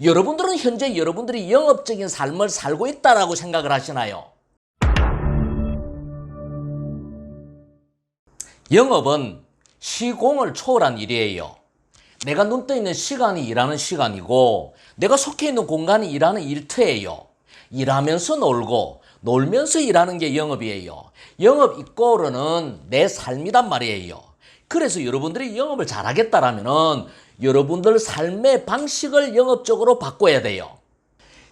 여러분들은 현재 여러분들이 영업적인 삶을 살고 있다라고 생각을 하시나요? 영업은 시공을 초월한 일이에요. 내가 눈 떠 있는 시간이 일하는 시간이고 내가 속해 있는 공간이 일하는 일터예요. 일하면서 놀고 놀면서 일하는 게 영업이에요. 영업 이꼬르는 내 삶이란 말이에요. 그래서 여러분들이 영업을 잘하겠다라면은 여러분들 삶의 방식을 영업적으로 바꿔야 돼요.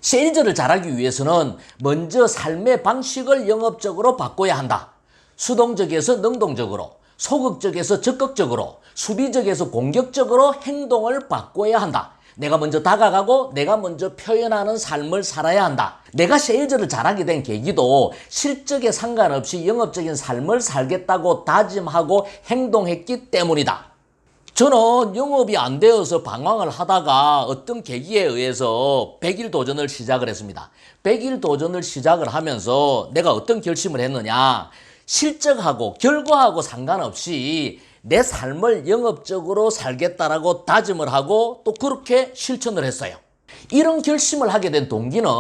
세일즈를 잘하기 위해서는 먼저 삶의 방식을 영업적으로 바꿔야 한다. 수동적에서 능동적으로, 소극적에서 적극적으로, 수비적에서 공격적으로 행동을 바꿔야 한다. 내가 먼저 다가가고 내가 먼저 표현하는 삶을 살아야 한다. 내가 세일즈를 잘하게 된 계기도 실적에 상관없이 영업적인 삶을 살겠다고 다짐하고 행동했기 때문이다. 저는 영업이 안 되어서 방황을 하다가 어떤 계기에 의해서 100일 도전을 시작을 했습니다. 100일 도전을 시작을 하면서 내가 어떤 결심을 했느냐. 실적하고 결과하고 상관없이 내 삶을 영업적으로 살겠다라고 다짐을 하고 또 그렇게 실천을 했어요. 이런 결심을 하게 된 동기는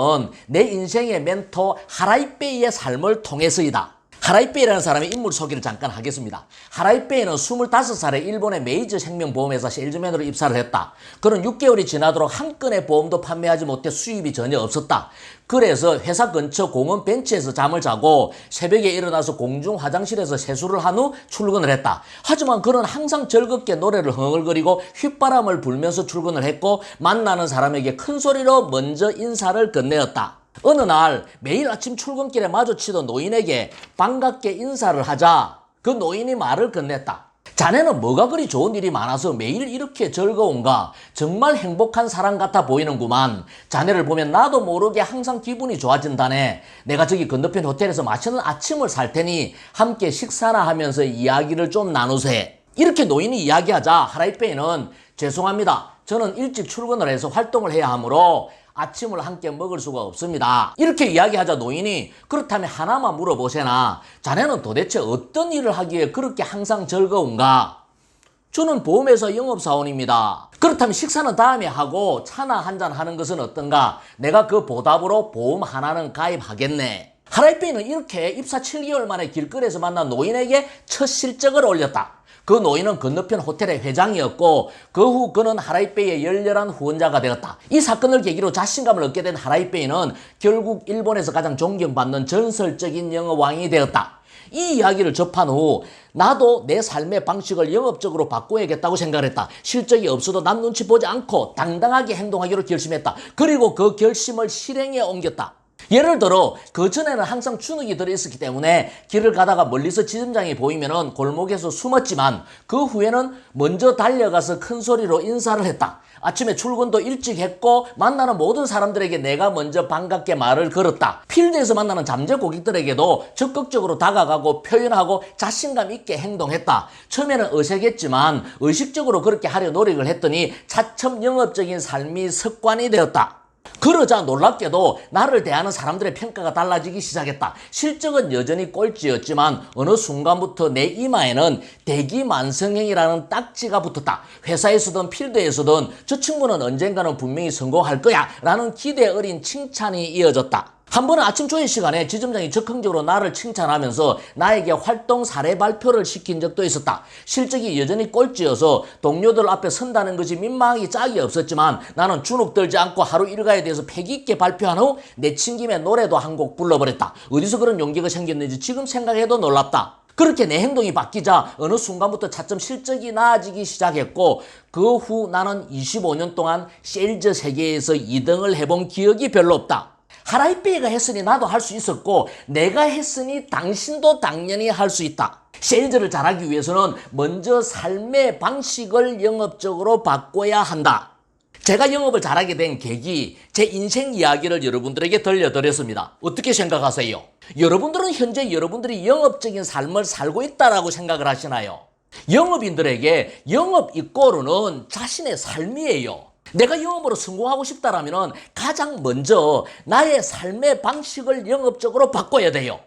내 인생의 멘토 하라이페이의 삶을 통해서이다. 하라이페이라는 사람의 인물 소개를 잠깐 하겠습니다. 하라이페이는 25살에 일본의 메이저 생명보험회사 세일즈맨으로 입사를 했다. 그는 6개월이 지나도록 한 건의 보험도 판매하지 못해 수입이 전혀 없었다. 그래서 회사 근처 공원 벤치에서 잠을 자고 새벽에 일어나서 공중 화장실에서 세수를 한 후 출근을 했다. 하지만 그는 항상 즐겁게 노래를 흥얼거리고 휘바람을 불면서 출근을 했고 만나는 사람에게 큰 소리로 먼저 인사를 건네었다. 어느 날 매일 아침 출근길에 마주치던 노인에게 반갑게 인사를 하자 그 노인이 말을 건넸다. 자네는 뭐가 그리 좋은 일이 많아서 매일 이렇게 즐거운가? 정말 행복한 사람 같아 보이는구만. 자네를 보면 나도 모르게 항상 기분이 좋아진다네. 내가 저기 건너편 호텔에서 맛있는 아침을 살 테니 함께 식사나 하면서 이야기를 좀 나누세. 이렇게 노인이 이야기하자 하라이페이는 죄송합니다. 저는 일찍 출근을 해서 활동을 해야 하므로 아침을 함께 먹을 수가 없습니다. 이렇게 이야기하자 노인이 그렇다면 하나만 물어보세나. 자네는 도대체 어떤 일을 하기에 그렇게 항상 즐거운가? 저는 보험회사 영업사원입니다. 그렇다면 식사는 다음에 하고 차나 한잔 하는 것은 어떤가? 내가 그 보답으로 보험 하나는 가입하겠네. 하라이페이는 이렇게 입사 7개월 만에 길거리에서 만난 노인에게 첫 실적을 올렸다. 그 노인은 건너편 호텔의 회장이었고 그 후 그는 하라이페이의 열렬한 후원자가 되었다. 이 사건을 계기로 자신감을 얻게 된 하라이페이는 결국 일본에서 가장 존경받는 전설적인 영업왕이 되었다. 이 이야기를 접한 후 나도 내 삶의 방식을 영업적으로 바꿔야겠다고 생각을 했다. 실적이 없어도 남 눈치 보지 않고 당당하게 행동하기로 결심했다. 그리고 그 결심을 실행에 옮겼다. 예를 들어 그 전에는 항상 주눅이 들어있었기 때문에 길을 가다가 멀리서 지점장이 보이면 골목에서 숨었지만 그 후에는 먼저 달려가서 큰 소리로 인사를 했다. 아침에 출근도 일찍 했고 만나는 모든 사람들에게 내가 먼저 반갑게 말을 걸었다. 필드에서 만나는 잠재 고객들에게도 적극적으로 다가가고 표현하고 자신감 있게 행동했다. 처음에는 어색했지만 의식적으로 그렇게 하려 노력을 했더니 차츰 영업적인 삶이 습관이 되었다. 그러자 놀랍게도 나를 대하는 사람들의 평가가 달라지기 시작했다. 실적은 여전히 꼴찌였지만 어느 순간부터 내 이마에는 대기만성형이라는 딱지가 붙었다. 회사에서든 필드에서든 저 친구는 언젠가는 분명히 성공할 거야 라는 기대 어린 칭찬이 이어졌다. 한 번은 아침 조회 시간에 지점장이 적극적으로 나를 칭찬하면서 나에게 활동 사례 발표를 시킨 적도 있었다. 실적이 여전히 꼴찌여서 동료들 앞에 선다는 것이 민망하기 짝이 없었지만 나는 주눅 들지 않고 하루 일과에 대해서 패기 있게 발표한 후 내친김에 노래도 한 곡 불러버렸다. 어디서 그런 용기가 생겼는지 지금 생각해도 놀랍다. 그렇게 내 행동이 바뀌자 어느 순간부터 차츰 실적이 나아지기 시작했고 그 후 나는 25년 동안 세일즈 세계에서 2등을 해본 기억이 별로 없다. 하라이페이가 했으니 나도 할 수 있었고 내가 했으니 당신도 당연히 할 수 있다. 세일즈를 잘하기 위해서는 먼저 삶의 방식을 영업적으로 바꿔야 한다. 제가 영업을 잘하게 된 계기, 제 인생 이야기를 여러분들에게 들려드렸습니다. 어떻게 생각하세요? 여러분들은 현재 여러분들이 영업적인 삶을 살고 있다라고 생각을 하시나요? 영업인들에게 영업 이꼬르는 자신의 삶이에요. 내가 영업으로 성공하고 싶다라면 가장 먼저 나의 삶의 방식을 영업적으로 바꿔야 돼요.